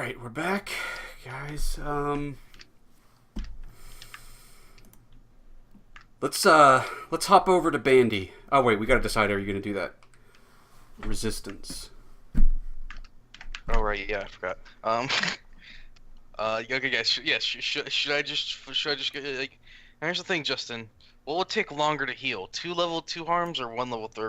right, we're back, guys. Let's hop over to Bandy. Oh wait, we gotta decide. Are you gonna do that? Resistance. Oh right, yeah, I forgot. Okay, guys. Should I just get like? Here's the thing, Justin. What would take longer to heal? Two level 2 harms or one level 3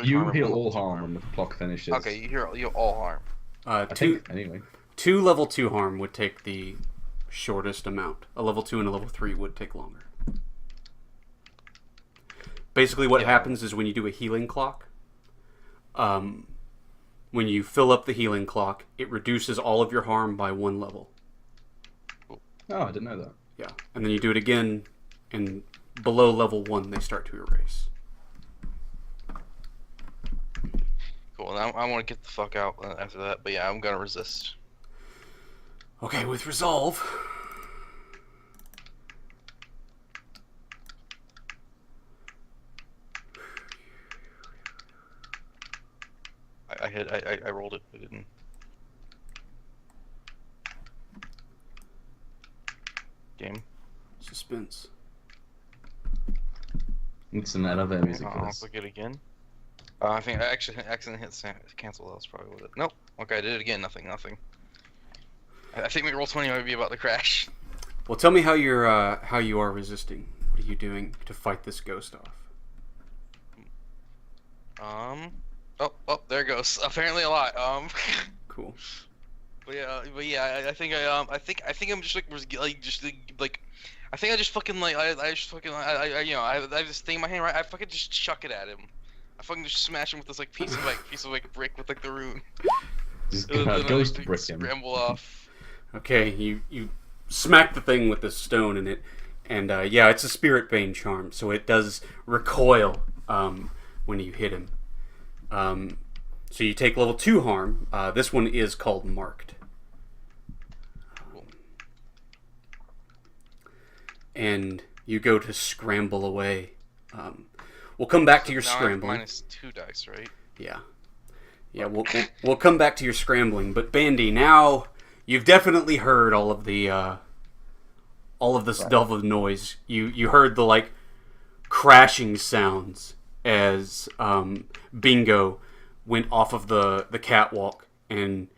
You harm and heal one level all 2 harm harm? when the clock finishes. Okay, you all harm. I Two think, anyway. two level 2 harm would take the shortest amount. A level 2 and a level 3 would take longer. Basically, what happens is when you do a healing clock, when you fill up the healing clock, it reduces all of your harm by 1 level. Oh, I didn't know that. Yeah, and then you do it again, and below level 1, they start to erase. Cool. Now I want to get the fuck out after that, but yeah, I'm gonna resist. Okay, with resolve. I rolled it. I didn't. Game. Suspense. It's an elevator music for I'll this. click it again. I think I actually accidentally hit cancel. That was probably what it. Nope. Okay, I did it again. Nothing. I think my roll 20 might be about to crash. Well, tell me how you are resisting. What are you doing to fight this ghost off? Oh, there it goes. Apparently a lot. Cool. But yeah, I think I'm just like, I think I just fucking like, I just fucking, I have this thing in my hand, right? I fucking just chuck it at him. I fucking just smash him with this piece of brick with the rune. Just Ghost brick him. Scramble off. Okay, you smack the thing with the stone in it, and yeah, it's a spirit bane charm, so it does recoil when you hit him. So you take level 2 harm. This one is called marked. And you go to scramble away. We'll come back to your scrambling. -2 dice, right? Yeah. Yeah, we'll come back to your scrambling. But Bandy, now you've definitely heard all of the stuff of noise. You heard the crashing sounds as Bingo went off of the catwalk and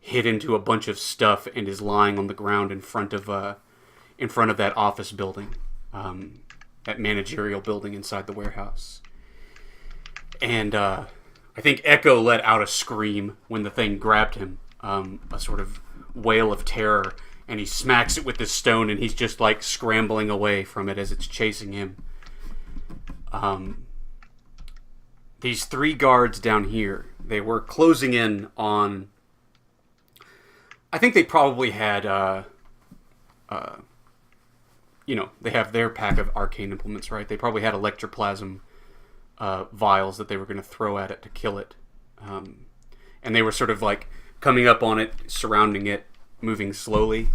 hit into a bunch of stuff and is lying on the ground in front of that office building, that managerial building inside the warehouse. And I think Echo let out a scream when the thing grabbed him, a sort of wail of terror, and he smacks it with this stone, and he's just scrambling away from it as it's chasing him. These 3 guards down here, they were closing in on... I think they probably had, they have their pack of arcane implements, right? They probably had electroplasm vials that they were going to throw at it to kill it. And they were sort of coming up on it, surrounding it, moving slowly.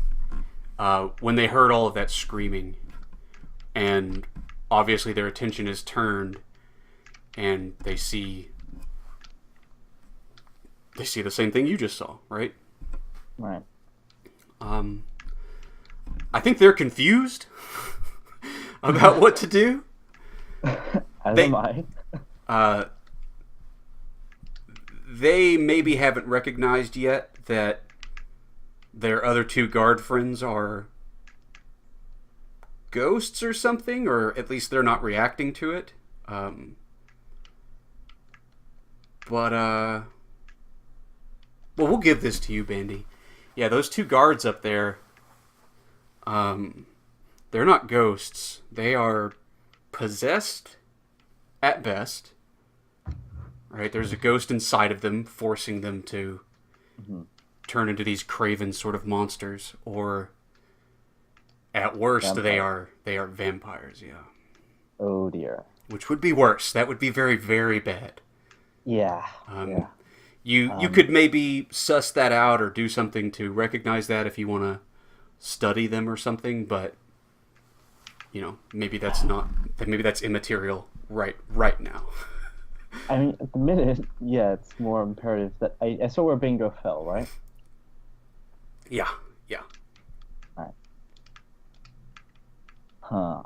When they heard all of that screaming, and obviously their attention is turned, and they see the same thing you just saw, right? Right. I think they're confused about what to do. As am I. They maybe haven't recognized yet that their other 2 guard friends are ghosts or something, or at least they're not reacting to it. Well, we'll give this to you, Bandy. Yeah, those 2 guards up there, they're not ghosts. They are possessed at best. Right? There's a ghost inside of them, forcing them to turn into these craven sort of monsters, or at worst, Vampire. they are vampires, yeah. Oh dear. Which would be worse. That would be very, very bad. Yeah. You could maybe suss that out or do something to recognize that if you want to study them or something, but maybe that's immaterial right now. I mean, at the minute, yeah, it's more imperative that I saw where Bingo fell, right? Yeah, yeah. Huh.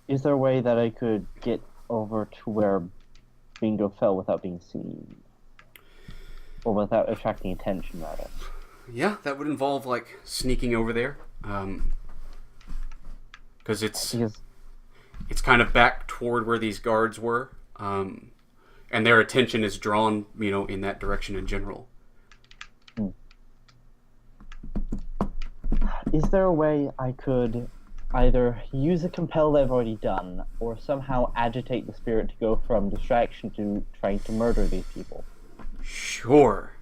Is there a way that I could get over to where Bingo fell without being seen? Or without attracting attention, rather? Yeah, that would involve, like, sneaking over there. Because Because, it's kind of back toward where these guards were. And their attention is drawn, in that direction in general. is there a way I could either use a compel that I've already done, or somehow agitate the spirit to go from distraction to trying to murder these people? Sure.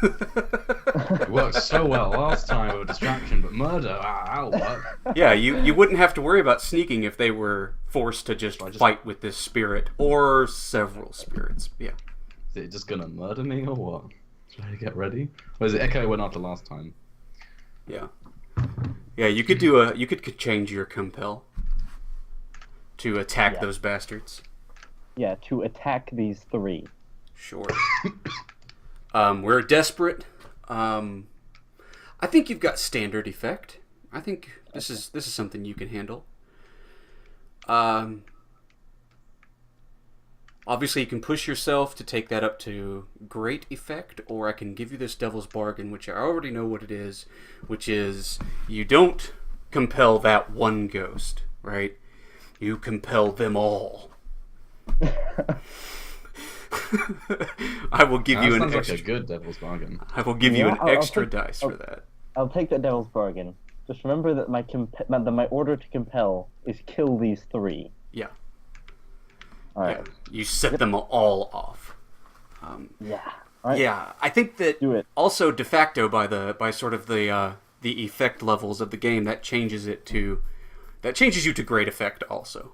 It worked so well last time with distraction, but murder, that'll work. Yeah, you wouldn't have to worry about sneaking if they were forced to just fight with this spirit, or several spirits. Yeah. Is it just gonna murder me or what? Should I get ready? Or is it Echo went after last time? Yeah. Yeah, you could change your compel to attack those bastards. Yeah, to attack these three. Sure. We're desperate. I think you've got standard effect. I think this is something you can handle. Obviously, you can push yourself to take that up to great effect, or I can give you this devil's bargain, which I already know what it is, which is you don't compel that one ghost, right? You compel them all. I will give you an sounds extra. like a good devil's bargain. I will give you an extra dice for that. I'll take that devil's bargain. Just remember that my order to compel is kill these three. Yeah. All right. Yeah. You set them all off. Yeah. All right. Yeah, I think that Do it. also de facto by sort of the effect levels of the game that changes you to great effect also.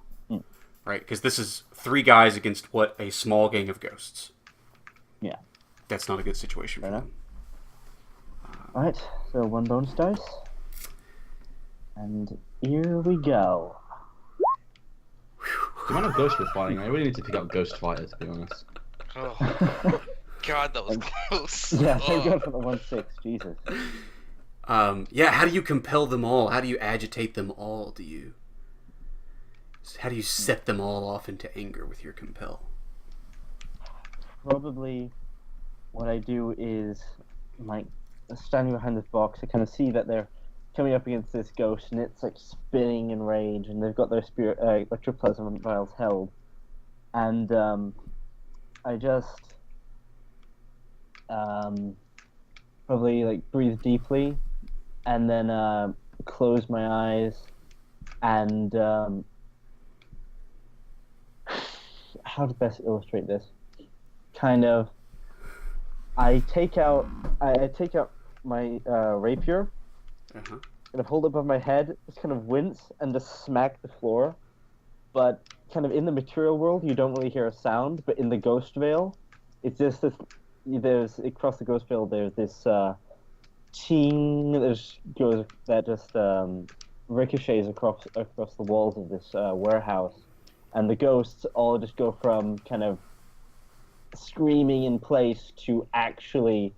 Right? Because this is 3 guys against what, a small gang of ghosts. Yeah. That's not a good situation for them. Alright, so 1 bonus dice. And here we go. The amount of ghosts we're fighting, I really need to pick up Ghost Fighter, to be honest. Oh, God, that was close. Yeah, thank God for the 1-6, Jesus. Yeah, how do you compel them all? How do you agitate them all? How do you set them all off into anger with your compel? Probably what I do is, like, standing behind this box, I kind of see that they're coming up against this ghost, and it's, like, spinning in rage, and they've got their electroplasm vials held. And, I just, probably, like, breathe deeply, and then, close my eyes, and, how to best illustrate this? Kind of, I take out my rapier, kind of hold it above my head, just kind of wince and just smack the floor. But kind of in the material world, you don't really hear a sound, but in the ghost veil, it's just this. Across the ghost veil, there's this ting that just ricochets across the walls of this warehouse. And the ghosts all just go from kind of screaming in place to actually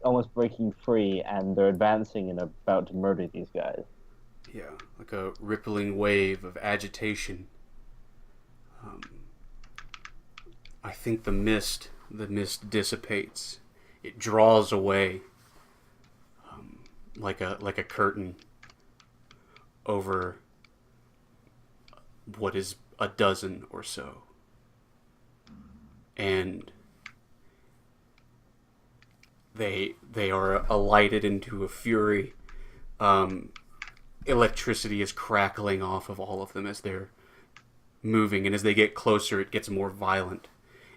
almost breaking free, and they're advancing and about to murder these guys. Yeah, like a rippling wave of agitation. I think the mist dissipates. It draws away, like a curtain over what is a dozen or so. And they are alighted into a fury. Electricity is crackling off of all of them as they're moving, and as they get closer, it gets more violent,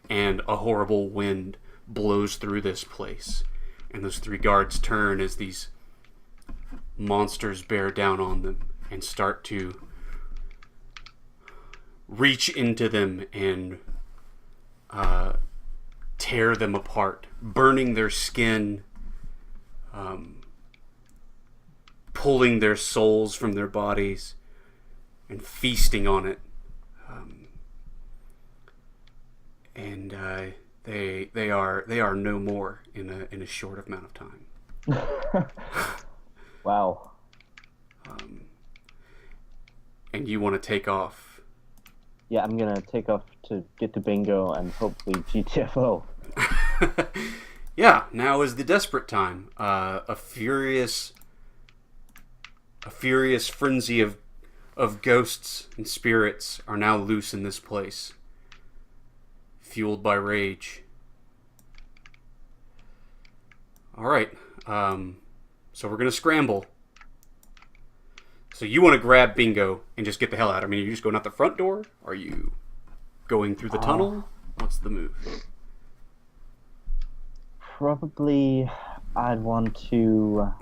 and a horrible wind blows through this place. And those 3 guards turn as these monsters bear down on them and start to reach into them and tear them apart, burning their skin, pulling their souls from their bodies, and feasting on it. And They are no more in a short amount of time. Wow. And you want to take off. Yeah, I'm gonna take off to get to Bingo and hopefully GTFO. Yeah, now is the desperate time. A furious frenzy of ghosts and spirits are now loose in this place, fueled by rage. All right, so we're gonna scramble. So you want to grab Bingo and just get the hell out. I mean, are you just going out the front door? Are you going through the tunnel? What's the move? Probably, I'd want to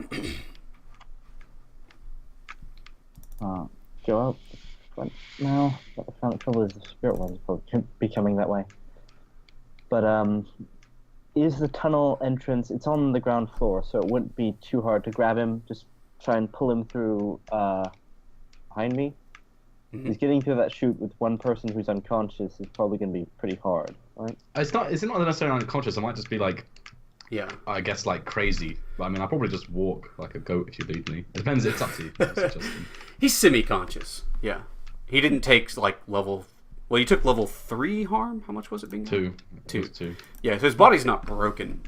go out the front now. But I found the trouble is the spirit one's probably becoming that way. But is the tunnel entrance? It's on the ground floor, so it wouldn't be too hard to grab him. Just try and pull him through behind me. Mm-hmm. He's getting through that chute with one person who's unconscious is probably going to be pretty hard, right? It's not necessarily unconscious. I might just be like, Yeah. I guess like crazy. But I mean, I'll probably just walk like a goat if you leave me. It depends. It's up to you. He's semi-conscious. Yeah. He didn't take like level. Well, you took level 3 harm. How much was it, Bingo? 2. Two. It was 2. Yeah. So his body's not broken.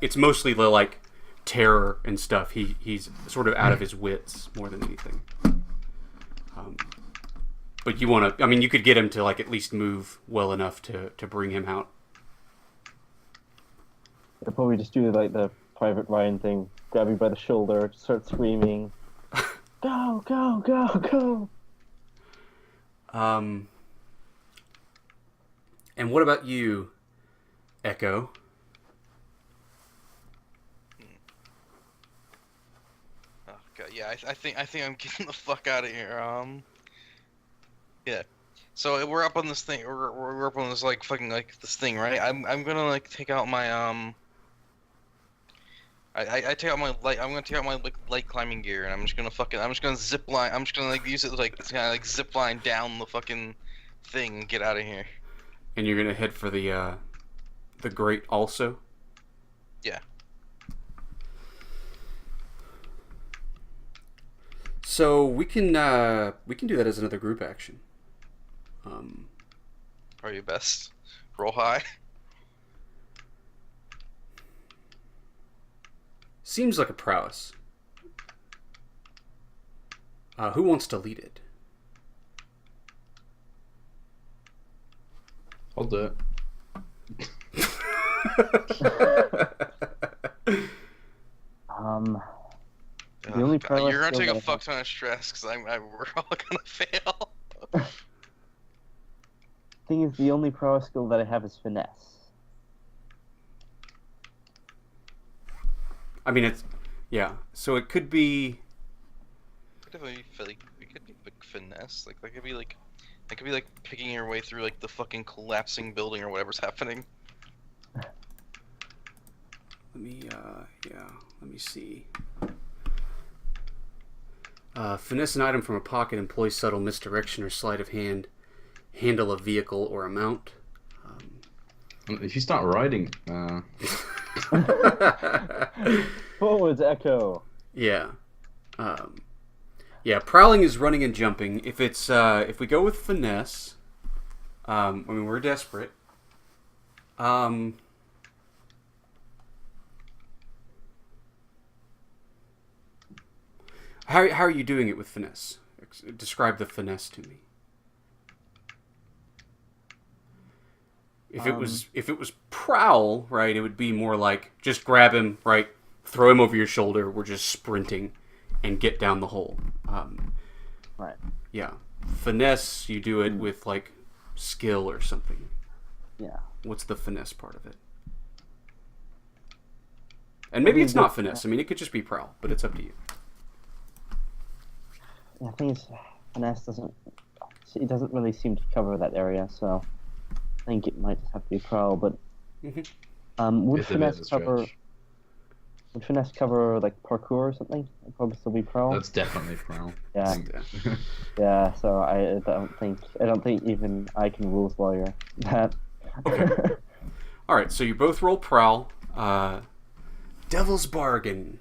It's mostly the like terror and stuff. He's sort of out of his wits more than anything. But you want to. I mean, you could get him to like at least move well enough to bring him out. I'll probably just do like the Private Ryan thing, grab you by the shoulder, start screaming, "Go, go, go, go!" And what about you, Echo? Oh god, yeah. I think I'm getting the fuck out of here. Yeah. So we're up on this thing. We're up on this like fucking like this thing, right? I'm gonna like take out my I take out my light. I'm gonna take out my like light climbing gear, and I'm just gonna zip line. I'm just gonna like use it like kind of like zip line down the fucking thing and get out of here. And you're gonna head for the grate also. Yeah. So we can do that as another group action. Are you best? Roll high. Seems like a prowess. Who wants to lead it? I'll do it. The only God, you're gonna skill take a that I fuck ton of stress because we're all gonna fail. Thing is, the only power skill that I have is finesse. I mean, it's yeah. So it could be. Definitely feel like it could be like finesse. Like that could be like picking your way through like the fucking collapsing building or whatever's happening. Let me Let me see. Finesse an item from a pocket, employ subtle misdirection or sleight of hand, handle a vehicle or a mount. If you start riding, Forwards, Echo. Yeah. Yeah, prowling is running and jumping. If it's if we go with finesse, I mean we're desperate. How are you doing it with finesse? Describe the finesse to me. If it was prowl, right, it would be more like just grab him, right, throw him over your shoulder. We're just sprinting and get down the hole. Right. Yeah. Finesse, you do it with like skill or something. Yeah. What's the finesse part of it? And maybe it's not finesse. I mean, it could just be prowl, but it's up to you. Yeah, I think finesse doesn't really seem to cover that area, so I think it might just have to be prowl. But would finesse cover like parkour or something? It'd probably still be prowl. that's definitely prowl. Yeah. Yeah. So I don't think even I can rules lawyer that. All right, so you both roll prowl. Devil's bargain.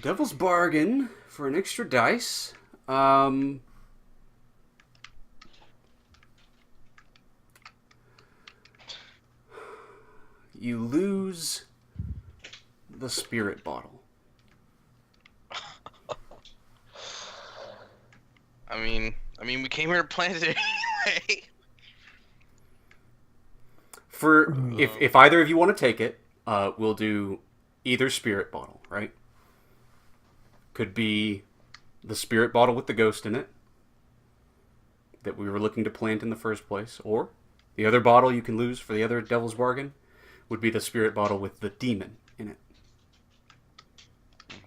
Devil's bargain for an extra dice. You lose the spirit bottle. I mean, we came here to plant it anyway. For if either of you want to take it, we'll do either spirit bottle, right? Could be the spirit bottle with the ghost in it that we were looking to plant in the first place, or the other bottle you can lose for the other devil's bargain would be the spirit bottle with the demon in it.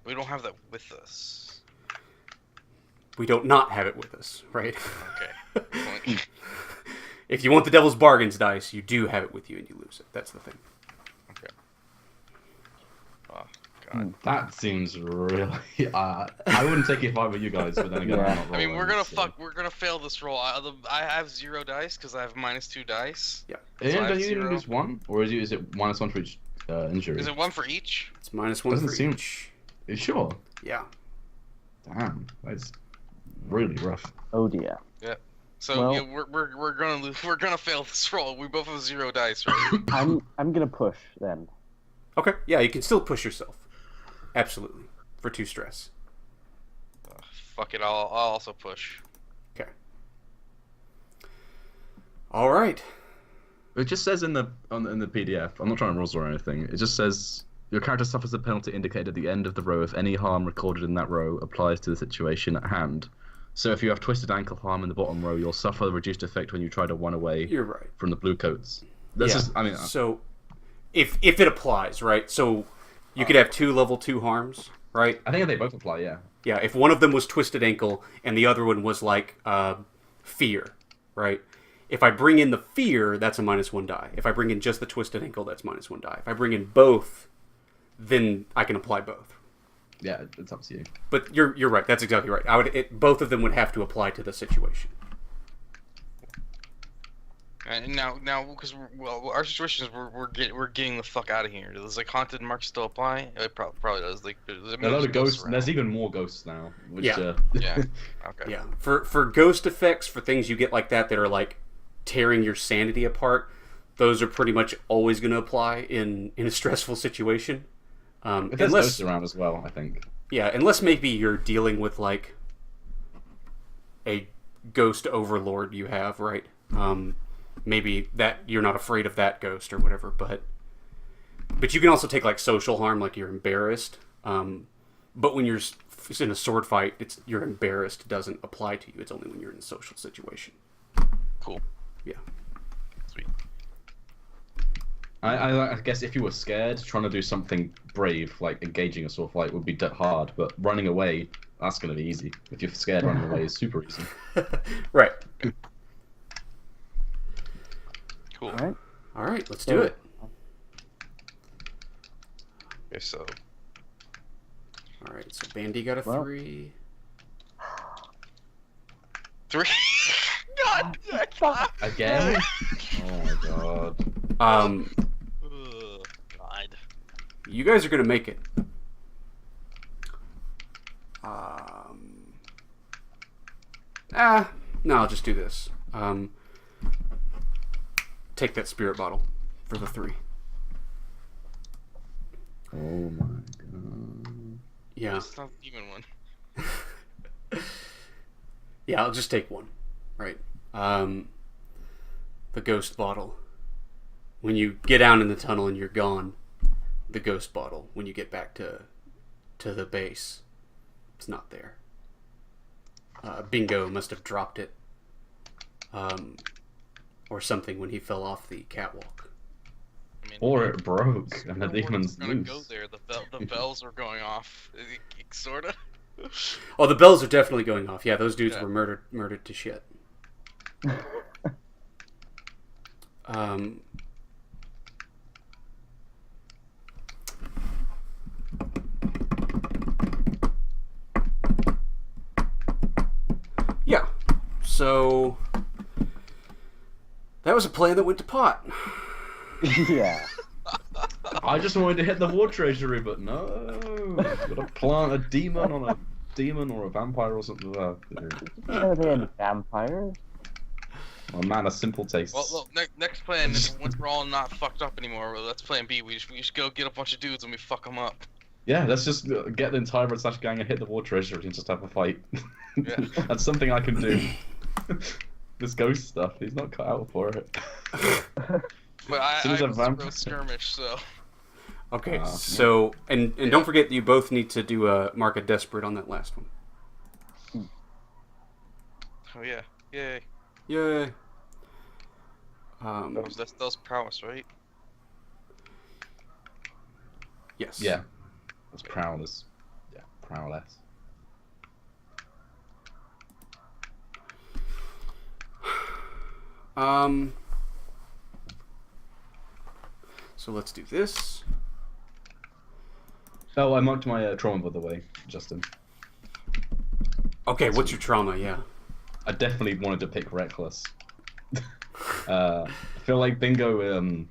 We don't have that with us. We don't not have it with us, right? Okay. If you want the devil's bargains dice, you do have it with you and you lose it. That's the thing. Okay. Oh, God. That seems really. I wouldn't take it if I were you guys, but then again, Yeah. I'm not I mean, rolling, we're gonna fail this roll. I have 0 dice because I have -2 dice. Yeah. Yeah, So I have don't you even 0. lose 1, or is it -1 for each injury? Is it 1 for each? It's -1 Doesn't for seem- each. Are you sure? Yeah. Damn, that's really rough. Oh dear. So Well- yeah, we're gonna lose. We're gonna fail this roll. We both have 0 dice, right? I'm gonna push then. Okay. Yeah, you can still push yourself. Absolutely. For 2 stress. Fuck it. I'll also push. Okay. All right. It just says in the PDF. I'm not trying to rules or anything. It just says your character suffers a penalty indicated at the end of the row if any harm recorded in that row applies to the situation at hand. So if you have twisted ankle harm in the bottom row, you'll suffer the reduced effect when you try to run away You're right. from the blue coats. This Yeah. is, I mean, So, if it applies, right? So, you could have 2 level 2 harms, right? I think they both apply. Yeah. Yeah. If one of them was twisted ankle and the other one was like fear, right? If I bring in the fear, that's a -1 die. If I bring in just the twisted ankle, that's -1 die. If I bring in both, then I can apply both. Yeah, it's up to you. But you're right. That's exactly right. Both of them would have to apply to the situation. And now, because our situation is we're getting the fuck out of here. Does like haunted mark still apply? It probably does. Like there's There are a lot of ghosts. around. There's even more ghosts now. Which, Yeah. Yeah. Okay. Yeah. For ghost effects, for things you get like that are like tearing your sanity apart, those are pretty much always going to apply in a stressful situation. But there's ghosts around as well, I think. Yeah, unless maybe you're dealing with like a ghost overlord you have, right? Maybe that you're not afraid of that ghost or whatever, but you can also take like social harm, like you're embarrassed. But when you're in a sword fight, you're embarrassed doesn't apply to you. It's only when you're in a social situation. Cool. Yeah. Sweet. I guess if you were scared, trying to do something brave, like engaging a sword fight, would be hard. But running away, that's going to be easy. If you're scared, running away is super easy. Right. Cool. All right. All right, let's do it. Okay, so All right, so Bandy got a Well. 3. 3. God. Again? Oh my god. Um, Ugh, God. you guys are gonna make it. No, I'll just do this. Take that spirit bottle for the 3. Oh my god. Yeah. It's not even one. Yeah, I'll just take one. Right. The ghost bottle. When you get down in the tunnel and you're gone, the ghost bottle, when you get back to the base, it's not there. Bingo must have dropped it. Or something when he fell off the catwalk. I mean, Or it broke and the we weren't demon's gonna go loose. there. The bells were going off. Sorta. Oh, the bells are definitely going off. Yeah, those dudes Yeah. were murdered to shit. Yeah. So that was a plan that went to pot. Yeah. I just wanted to hit the war treasury, but no. Got to plant a demon on a demon or a vampire or something. Are they any vampires? Oh man, a simple taste. Well, next plan is once we're all not fucked up anymore. Well, that's plan B. We just go get a bunch of dudes and we fuck them up. Yeah, let's just get the entire Red Slash gang and hit the war treasury and just have a fight. Yeah. That's something I can do. This ghost stuff, he's not cut out for it. But I soon as a was vampire- real skirmish, so. Okay, so and don't forget you both need to do a mark a desperate on that last one. Oh yeah, yay. Yay. That was prowess, right? Yes. Yeah. That's prowess. Yeah, prowess. So let's do this. Oh, I marked my trauma, by the way, Justin. Okay, what's your trauma? Yeah. I definitely wanted to pick Reckless. I feel like Bingo,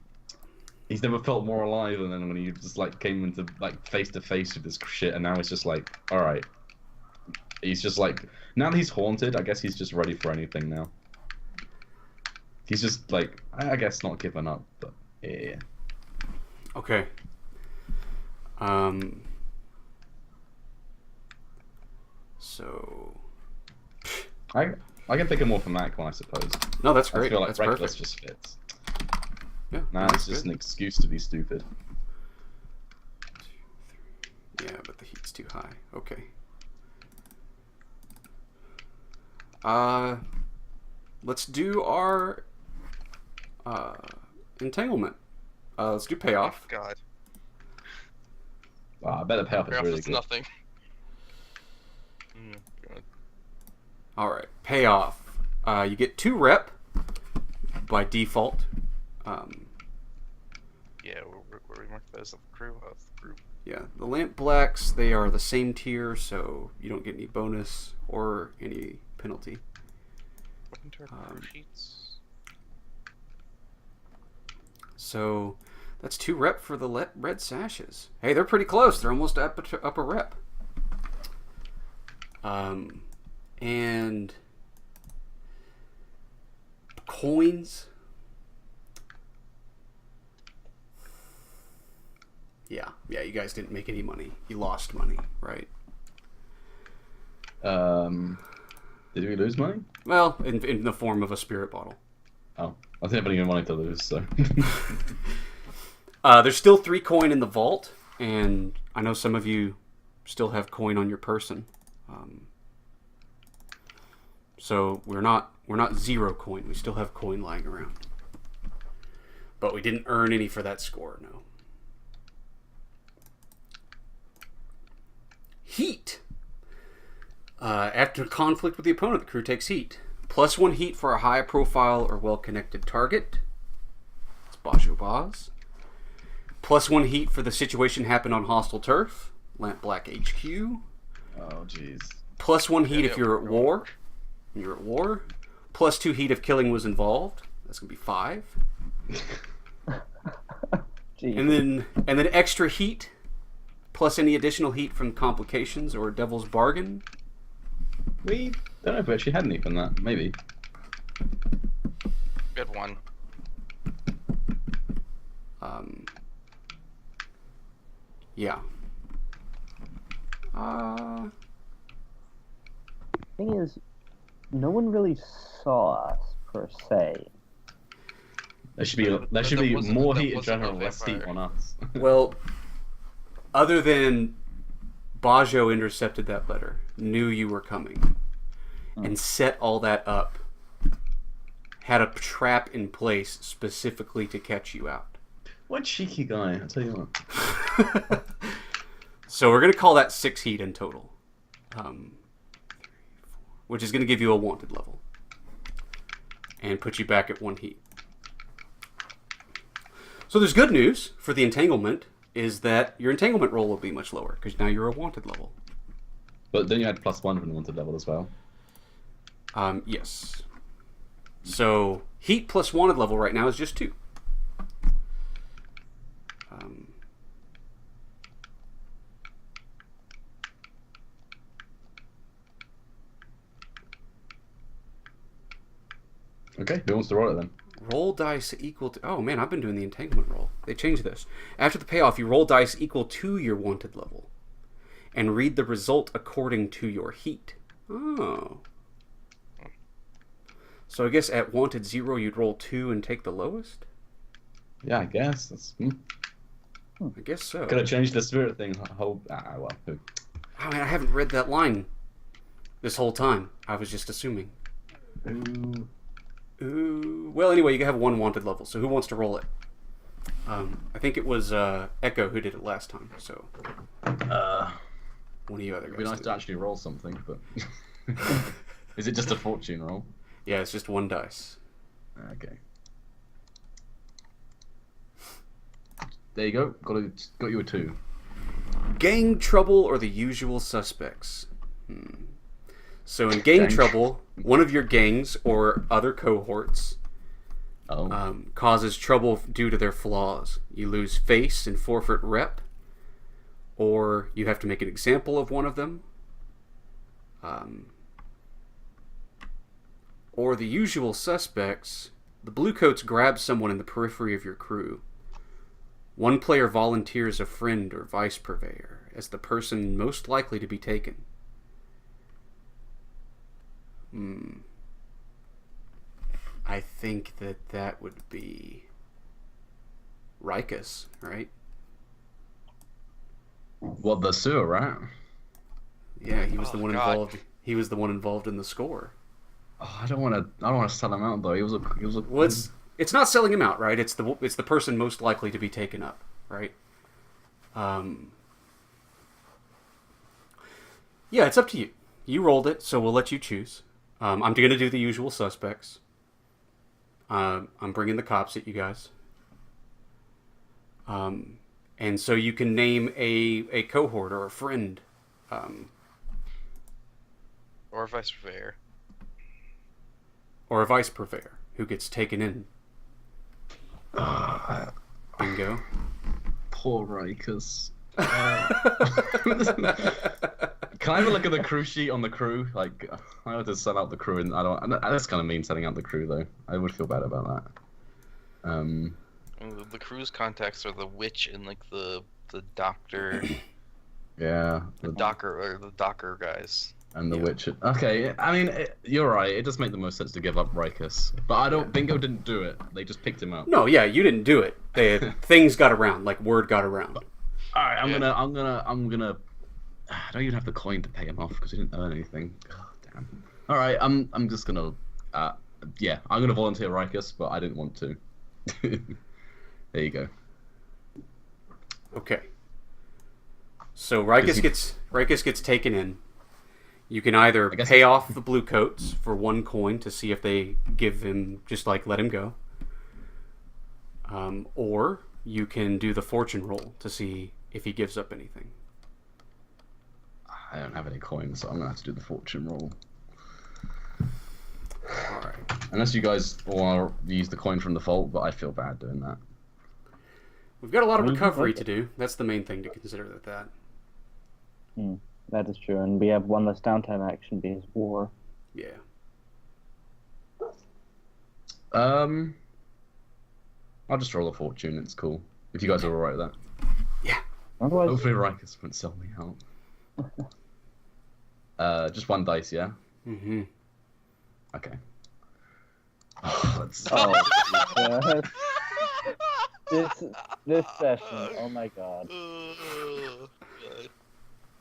he's never felt more alive than then when he just like came into like face to face with this shit, and now it's just like, all right. He's just like, now that he's haunted, I guess he's just ready for anything now. He's just like, I guess not giving up, but yeah. Okay. So. I can think of more for Mac one, I suppose. No, that's I great. feel like That's Reckless perfect. just fits. Yeah. Now that's it's just good. an excuse to be stupid. Yeah, but the heat's too high. Okay. Let's do our entanglement. Let's do payoff. God. Wow, I bet the payoff is Payoff really is good. nothing. God. All right, payoff. You get 2 rep by default. Yeah, where we mark that as the crew? Oh, it's the crew. Yeah, the Lampblacks, they are the same tier, so you don't get any bonus or any penalty. Welcome to our crew sheets. So that's 2 rep for the red sashes. Hey, they're pretty close. They're almost up a rep. And coins. Yeah, you guys didn't make any money. You lost money, right? Did we lose money? Well, in the form of a spirit bottle. Oh, I think I've only money to lose, so. There's still 3 coin in the vault, and I know some of you still have coin on your person. So we're not 0 coin. We still have coin lying around. But we didn't earn any for that score, no. Heat. After conflict with the opponent, the crew takes heat. +1 heat for a high profile or well-connected target. It's Baszo Baz. +1 heat for the situation happened on hostile turf. Lampblack HQ. Oh, jeez. +1 heat Yeah, if you're at war. You're at war. +2 heat if killing was involved. That's gonna be 5. Jeez. And then extra heat, plus any additional heat from complications or devil's bargain. We don't know if we actually had any from that. Maybe. Good one. Yeah. Thing is, no one really saw us per se. There should be That wasn't- more that heat in wasn't general, a less heat vampire. on us. Well, other than Baszo intercepted that letter, knew you were coming, and set all that up, had a trap in place specifically to catch you out. What cheeky guy! I tell you what. So we're gonna call that 6 heat in total, which is gonna give you a wanted level, and put you back at 1 heat. So there's good news for the entanglement, is that your entanglement roll will be much lower, because now you're a wanted level. But then you had +1 from the wanted level as well. Yes. So heat plus wanted level right now is just 2. Okay, who wants to roll it then? Roll dice equal to... Oh, man, I've been doing the entanglement roll. They changed this. After the payoff, you roll dice equal to your wanted level. And read the result according to your heat. Oh. So I guess at wanted 0, you'd roll 2 and take the lowest? Yeah, I guess. That's, I guess so. Could have changed the spirit thing. Well. Oh, man, I haven't read that line this whole time. I was just assuming. Ooh. Well, anyway, you have 1 wanted level, so who wants to roll it? I think it was Echo who did it last time, so... one of you other guys. It'd be nice to actually roll something, but... Is it just a fortune roll? Yeah, it's just 1 dice. Okay. There you go. Got you a 2. Gang trouble or the usual suspects? So in gang trouble, one of your gangs or other cohorts causes trouble due to their flaws. You lose face and forfeit rep, or you have to make an example of one of them. Or the usual suspects, the bluecoats grab someone in the periphery of your crew. One player volunteers a friend or vice purveyor as the person most likely to be taken. I think that would be Rikus, right? What, the sewer rat? Yeah, he was the one God. involved. He was the one involved in the score. Oh, I don't want to sell him out though. He was a. Well, it's not selling him out, right? It's the person most likely to be taken up, right? Yeah, it's up to you. You rolled it, so we'll let you choose. I'm going to do the usual suspects. I'm bringing the cops at you guys. And so you can name a cohort or a friend. Or vice purveyor. Or a vice purveyor who gets taken in. Bingo. Poor Rikus. Can I have a look at the crew sheet on the crew? Like, I had to sell out the crew, and that's kind of mean selling out the crew, though. I would feel bad about that. The crew's contacts are the witch and like the doctor. Yeah. The docker guys. And the witch. Okay, I mean, you're right. It does make the most sense to give up Rikus, but Bingo didn't do it. They just picked him up. No, yeah, you didn't do it. Things got around, like word got around. All right, I'm gonna. I don't even have the coin to pay him off because he didn't earn anything. God damn. All right, I'm just gonna. I'm gonna volunteer Rikus, but I didn't want to. There you go. Okay. So Rikus gets taken in. You can either pay off the bluecoats for 1 coin to see if they give him, just like let him go. Or you can do the fortune roll to see if he gives up anything. I don't have any coins, so I'm gonna have to do the fortune roll. Alright. Unless you guys want to use the coin from the vault, but I feel bad doing that. We've got a lot of recovery to do. That's the main thing to consider with that. That is true, and we have 1 less downtime action because war. Yeah. I'll just roll a fortune. It's cool. If you guys are alright with that. Yeah. Otherwise, Hopefully Rikus won't sell me out. Just 1 dice, yeah? Mm-hmm. Okay. This session. Oh my god.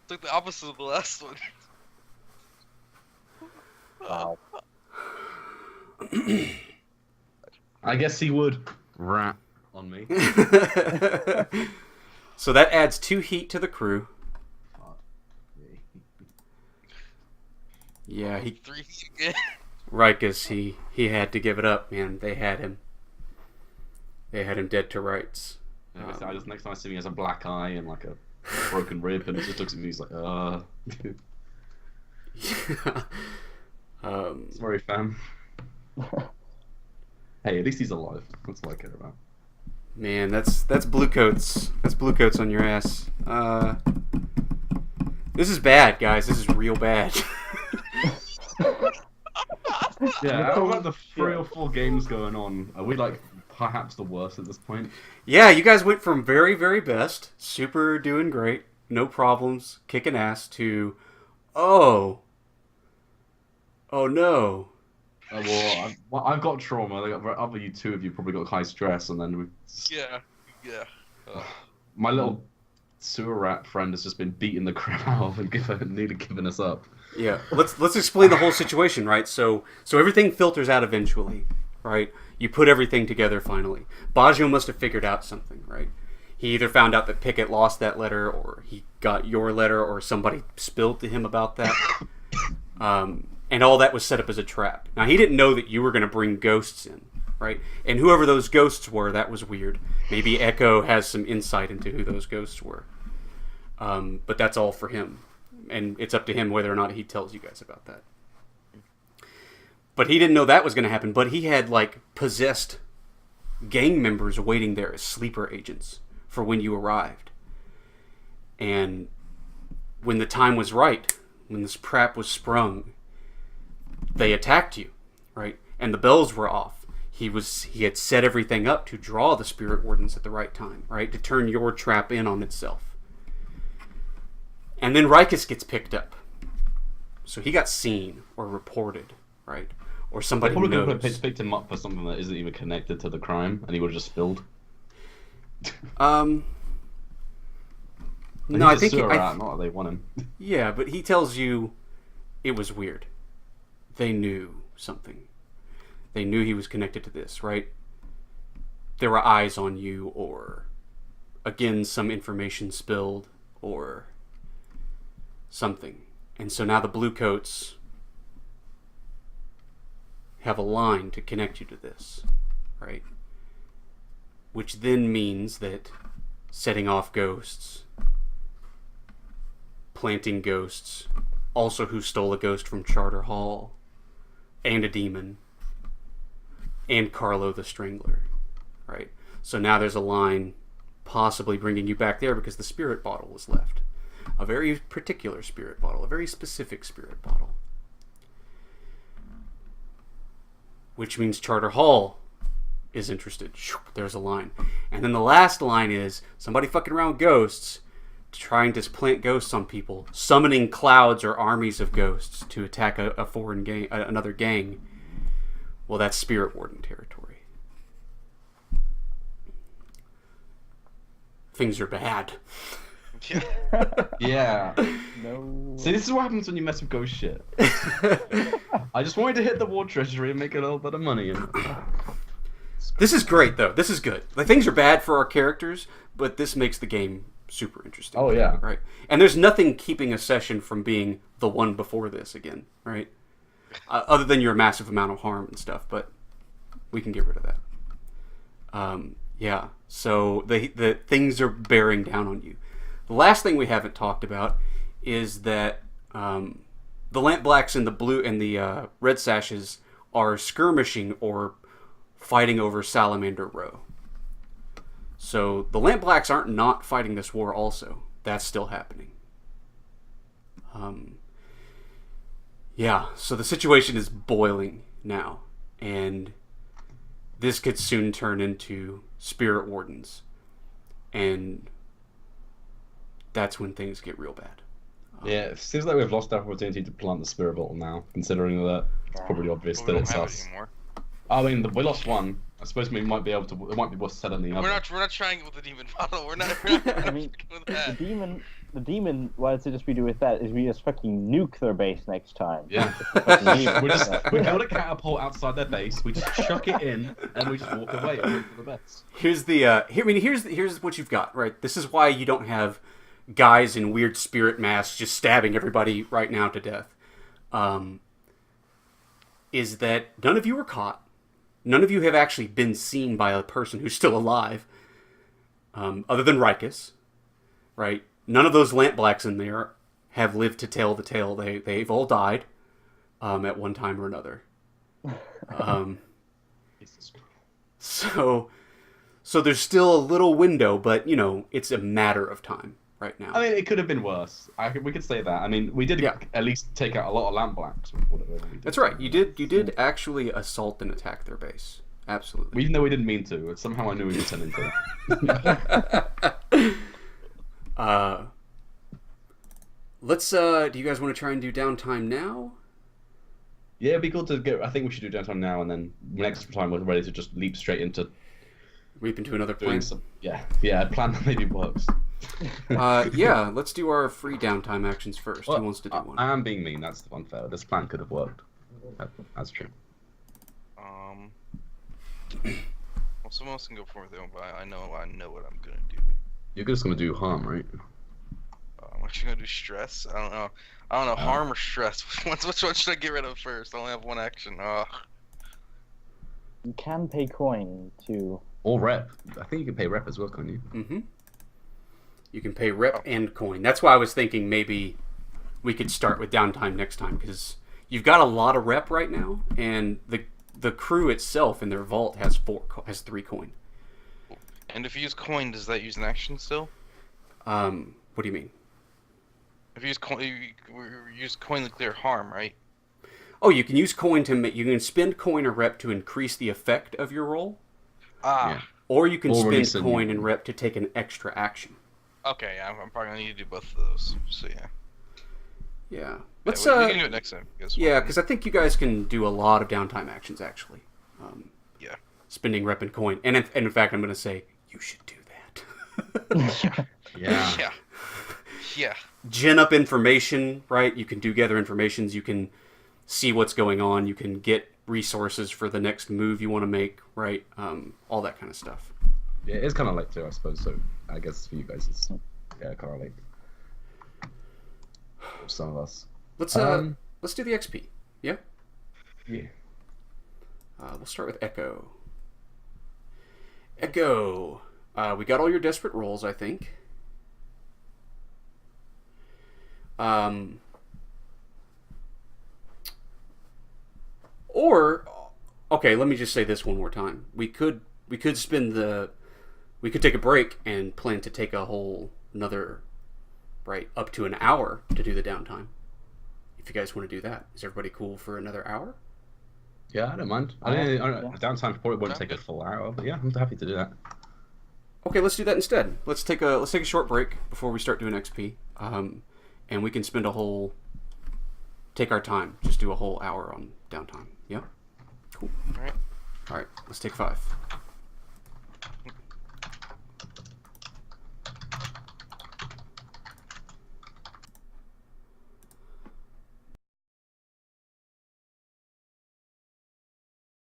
It's like the opposite of the last one. Wow. I guess he would rat on me. So that adds 2 heat to the crew. Yeah, 3 heat again. Rikus, he had to give it up, man. They had him dead to rights. Next time I see him, he has a black eye and like a broken rib, and he just looks at me. He's like, Sorry, fam. Hey, at least he's alive. That's all I care about. Man, that's blue coats. That's blue coats on your ass. This is bad, guys. This is real bad. Yeah, out of like the 3 or 4 games going on, are we like perhaps the worst at this point? Yeah, you guys went from very, very best, super doing great, no problems, kicking ass, to, oh no. I've got trauma. Other you two of you probably got high stress, and then Yeah. my little sewer rat friend has just been beating the crap out of and nearly giving us up. Yeah, let's explain the whole situation, right? So everything filters out eventually, right? You put everything together finally. Baszo must have figured out something, right? He either found out that Pickett lost that letter, or he got your letter, or somebody spilled to him about that. And all that was set up as a trap. Now, he didn't know that you were going to bring ghosts in, right? And whoever those ghosts were, that was weird. Maybe Echo has some insight into who those ghosts were. But that's all for him. And it's up to him whether or not he tells you guys about that. But he didn't know that was going to happen. But he had, like, possessed gang members waiting there as sleeper agents for when you arrived. And when the time was right, when this trap was sprung, they attacked you, right? And the bells were off. He had set everything up to draw the spirit wardens at the right time, right? To turn your trap in on itself. And then Rikus gets picked up. So he got seen or reported, right? Or somebody They knows. probably picked him up for something that isn't even connected to the crime, and he would have just spilled. No, I think not that they want him. Yeah, but he tells you it was weird. They knew something. They knew he was connected to this, right? There were eyes on you, or again, some information spilled, or something. And so now the Bluecoats have a line to connect you to this, right? Which then means that setting off ghosts, planting ghosts, also who stole a ghost from Charter Hall, and a demon, and Carlo the Strangler, right? So now there's a line possibly bringing you back there because the spirit bottle was left. A very particular spirit bottle, a very specific spirit bottle. Which means Charter Hall is interested. There's a line. And then the last line is somebody fucking around with ghosts, trying to plant ghosts on people, summoning clouds or armies of ghosts to attack a foreign gang, another gang. Well, that's Spirit Warden territory. Things are bad. Yeah. No. See, this is what happens when you mess with ghost shit. I just wanted to hit the war treasury and make a little bit of money. This is great, though. This is good. Like, things are bad for our characters, but this makes the game super interesting. Oh, yeah. Right. And there's nothing keeping a session from being the one before this again, right? Other than your massive amount of harm and stuff, but we can get rid of that. Yeah. So the things are bearing down on you. The last thing we haven't talked about is that the Lampblacks and the blue and the red sashes are skirmishing or fighting over Salamander Row. So the Lampblacks aren't not fighting this war also. That's still happening. Yeah, so the situation is boiling now. And this could soon turn into Spirit Wardens. And that's when things get real bad. Yeah, it seems like we've lost our opportunity to plant the spirit bottle now, considering that it's probably obvious We that don't it's have us. it anymore. I mean, we lost one. I suppose we might be able to. It might be worth setting the other. We're not trying it with the demon bottle. We're not I mean, with the that. demon. What I'd suggest we do with that is we just fucking nuke their base next time. Yeah. Fucking we nuke. build a catapult outside their base. We just chuck it in, and we just walk away and hope for the best. Here's what you've got, right? This is why you don't have guys in weird spirit masks just stabbing everybody right now to death. Is that none of you were caught. None of you have actually been seen by a person who's still alive, other than Rikus, right? None of those Lampblacks in there have lived to tell the tale. They've all died. at one time or another. Jesus Christ. So there's still a little window, but it's a matter of time right now. I mean, it could have been worse. We could say that. I mean, we did at least take out a lot of Lampblacks. That's right. You did actually assault and attack their base. Absolutely. Even though we didn't mean to, somehow I knew we were turn into it. Let's. Do you guys want to try and do downtime now? Yeah, it'd be cool to go. I think we should do downtime now, and then next time we're ready to just leap straight into Leap into another doing plan. some. Yeah, a plan that maybe works. Yeah. Let's do our free downtime actions first. Well, Who wants to do one? I am being mean. That's unfair. This plan could have worked. That's true. Well, someone else can go for me though, but I know what I'm gonna do. You're just gonna do harm, right? I'm actually gonna do stress. I don't know. Harm or stress? Which one should I get rid of first? I only have one action. You can pay coin to. Or rep. I think you can pay rep as well, can't you? Mm-hmm. You can pay rep and coin. That's why I was thinking maybe we could start with downtime next time, because you've got a lot of rep right now, and the crew itself in their vault has 3 coin. And if you use coin, does that use an action still? What do you mean? If you use coin to clear harm, right? Oh, you can use coin you can spend coin or rep to increase the effect of your roll. Yeah. Or you can Or spend coin and rep to take an extra action. Okay, I'm probably gonna need to do both of those. So yeah. Yeah. We can do it next time. Yeah, because I think you guys can do a lot of downtime actions, actually. Yeah. Spending rep and coin. And in fact, I'm going to say, you should do that. Yeah. Yeah. Gin up information, right? You can gather informations. You can see what's going on. You can get resources for the next move you want to make, right? All that kind of stuff. Yeah, it's kind of late too, I suppose. So I guess for you guys, it's kind of late. Some of us. Let's do the XP. Yeah. Yeah. We'll start with Echo. Echo. We got all your desperate rolls, I think. Or, okay, let me just say this one more time. We could take a break and plan to take a whole another, right, up to an hour to do the downtime. If you guys want to do that, is everybody cool for another hour? Yeah, I don't mind. Downtime probably won't take a full hour, but yeah, I'm happy to do that. Okay, let's do that instead. Let's take a short break before we start doing XP, and we can take our time, just do a whole hour on downtime. Yeah, cool. All right. Let's take 5.